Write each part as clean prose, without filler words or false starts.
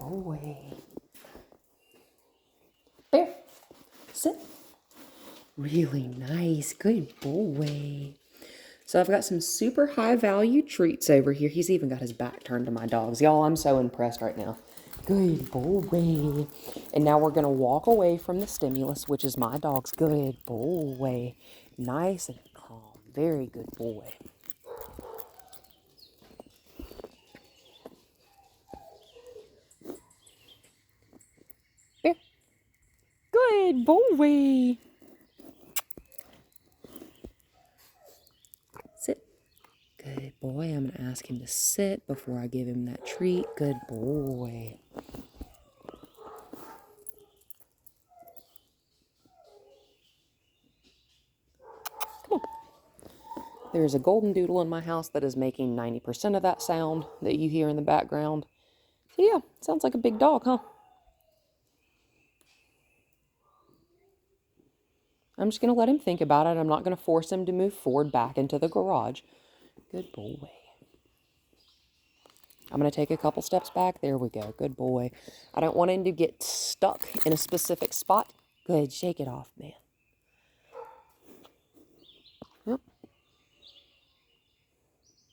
boy. Bear, sit. Really nice. Good boy. So I've got some super high value treats over here. He's even got his back turned to my dogs. Y'all, I'm so impressed right now. Good boy. And now we're going to walk away from the stimulus, which is my dog's. Good boy. Nice and calm. Very good boy. Bear. Good boy. Sit. Good boy. I'm going to ask him to sit before I give him that treat. Good boy. Come on. There's a golden doodle in my house that is making 90% of that sound that you hear in the background. So yeah, sounds like a big dog, huh? I'm just going to let him think about it. I'm not going to force him to move forward back into the garage. Good boy. I'm going to take a couple steps back. There we go. Good boy. I don't want him to get stuck in a specific spot. Good. Shake it off, man. Yep.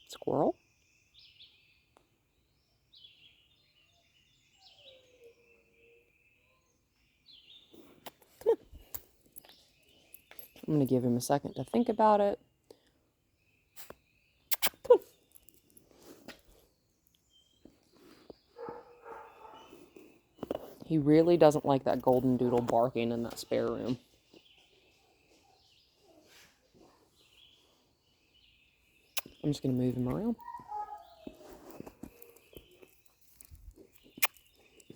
Squirrel. Come on. I'm going to give him a second to think about it. Come on. He really doesn't like that golden doodle barking in that spare room. I'm just going to move him around.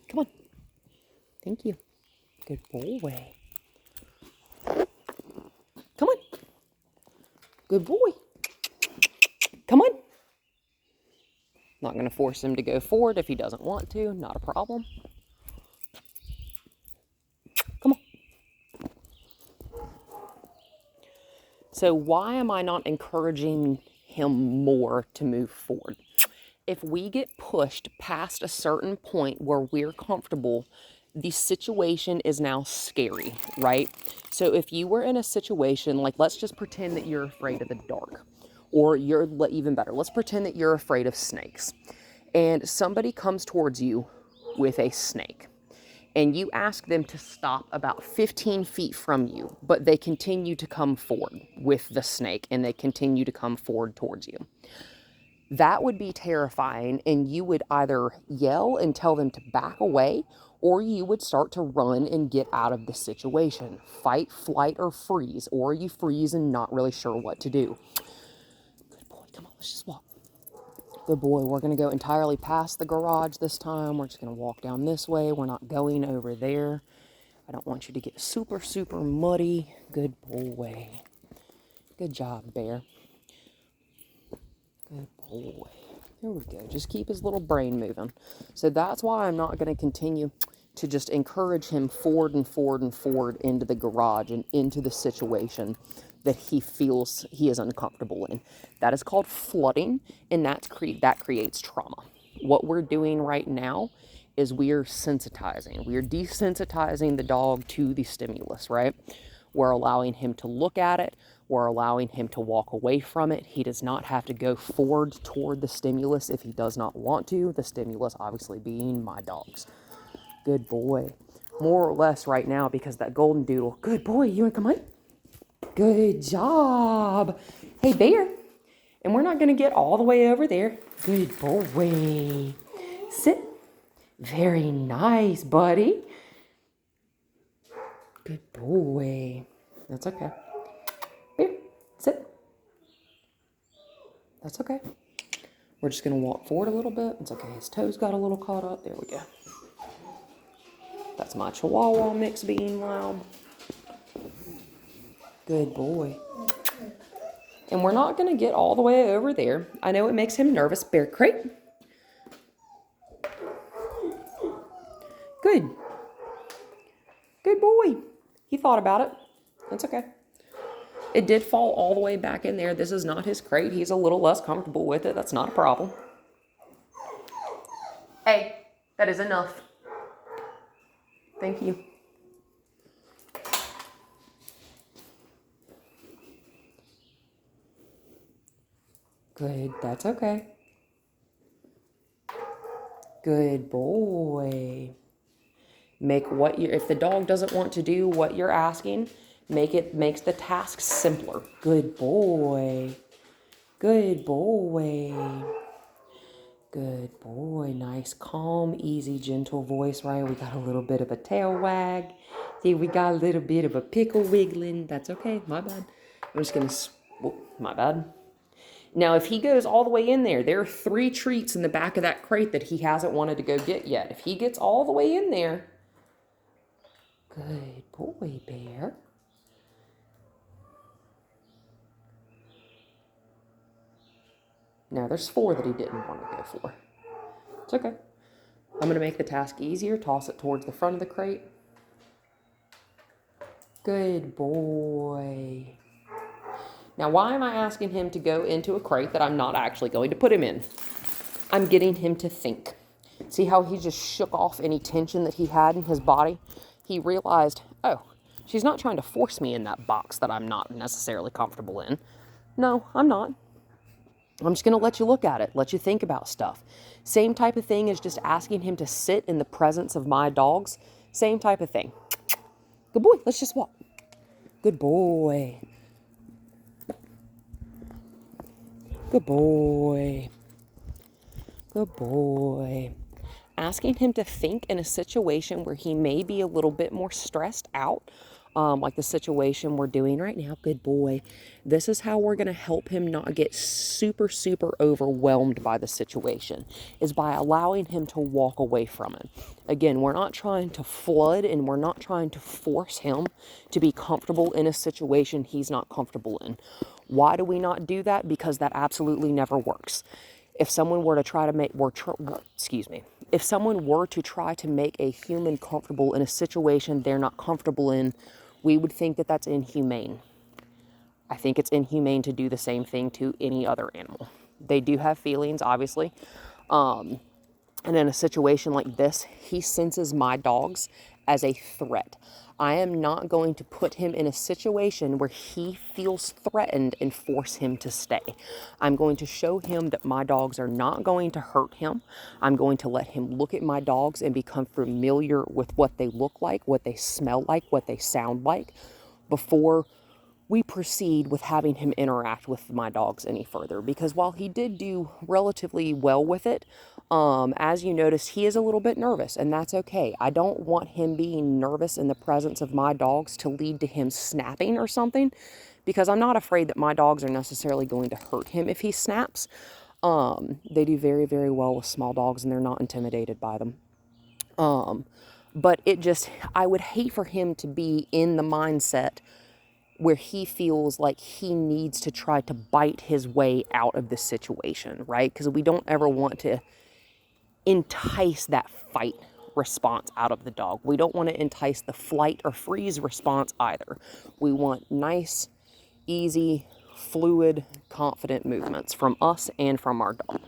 Come on. Thank you. Good boy. Come on. Good boy. Come on. Not going to force him to go forward if he doesn't want to. Not a problem. Come on. So why am I not encouraging him more to move forward? If we get pushed past a certain point where we're comfortable, the situation is now scary, right? So if you were in a situation, like let's just pretend that you're afraid of the dark, or you're even better, let's pretend that you're afraid of snakes, and somebody comes towards you with a snake, and you ask them to stop about 15 feet from you, but they continue to come forward with the snake, and they continue to come forward towards you. That would be terrifying, and you would either yell and tell them to back away, or you would start to run and get out of the situation. Fight, flight, or freeze, or you freeze and not really sure what to do. Good boy, come on, let's just walk. Good boy, we're going to go entirely past the garage this time. We're just going to walk down this way. We're not going over there. I don't want you to get super, super muddy. Good boy. Good job, Bear. Good boy. There we go. Just keep his little brain moving. So that's why I'm not going to continue to just encourage him forward and forward and forward into the garage and into the situation that he feels he is uncomfortable in. That is called flooding, and that creates trauma. What we're doing right now is we're sensitizing. We're desensitizing the dog to the stimulus, right? We're allowing him to look at it. We're allowing him to walk away from it. He does not have to go forward toward the stimulus if he does not want to. The stimulus obviously being my dogs. Good boy. More or less right now because that golden doodle. Good boy. You want to come on? Good job. Hey, Bear. And we're not going to get all the way over there. Good boy. Sit. Very nice, buddy. Good boy. That's okay. Bear, sit. That's okay. We're just going to walk forward a little bit. It's okay. His toes got a little caught up. There we go. That's my Chihuahua mix being loud. Good boy. And we're not going to get all the way over there. I know it makes him nervous. Bear crate. Good. Good boy. He thought about it. That's okay. It did fall all the way back in there. This is not his crate. He's a little less comfortable with it. That's not a problem. Hey. That is enough. Thank you. Good, that's okay. Good boy. Make what you, if the dog doesn't want to do what you're asking, makes the task simpler. Good boy. Good boy. Good boy. Nice, calm, easy, gentle voice, right? We got a little bit of a tail wag. See, we got a little bit of a pickle wiggling. That's okay. My bad. I'm just going to, my bad. Now, if he goes all the way in there, there are 3 treats in the back of that crate that he hasn't wanted to go get yet. If he gets all the way in there, good boy, Bear. Now, there's 4 that he didn't want to go for. It's okay. I'm going to make the task easier. Toss it towards the front of the crate. Good boy. Now, why am I asking him to go into a crate that I'm not actually going to put him in? I'm getting him to think. See how he just shook off any tension that he had in his body? He realized, oh, she's not trying to force me in that box that I'm not necessarily comfortable in. No, I'm not. I'm just going to let you look at it, let you think about stuff. Same type of thing as just asking him to sit in the presence of my dogs. Same type of thing. Good boy, let's just walk. Good boy. Good boy. Good boy. Asking him to think in a situation where he may be a little bit more stressed out, like the situation we're doing right now. Good boy. This is how we're going to help him not get super, super overwhelmed by the situation, is by allowing him to walk away from it. Again, we're not trying to flood and we're not trying to force him to be comfortable in a situation he's not comfortable in. Why do we not do that? Because that absolutely never works. If someone were to try to make, if someone were to try to make a human comfortable in a situation they're not comfortable in, we would think that that's inhumane. I think it's inhumane to do the same thing to any other animal. They do have feelings, obviously. And in a situation like this, he senses my dogs as a threat. I am not going to put him in a situation where he feels threatened and force him to stay. I'm going to show him that my dogs are not going to hurt him. I'm going to let him look at my dogs and become familiar with what they look like, what they smell like, what they sound like, before we proceed with having him interact with my dogs any further. Because while he did do relatively well with it, as you notice, he is a little bit nervous, and that's okay. I don't want him being nervous in the presence of my dogs to lead to him snapping or something, because I'm not afraid that my dogs are necessarily going to hurt him if he snaps. They do very, very well with small dogs, and they're not intimidated by them. But I would hate for him to be in the mindset where he feels like he needs to try to bite his way out of the situation, right? Because we don't ever want to entice that fight response out of the dog. We don't want to entice the flight or freeze response either. We want nice, easy, fluid, confident movements from us and from our dog.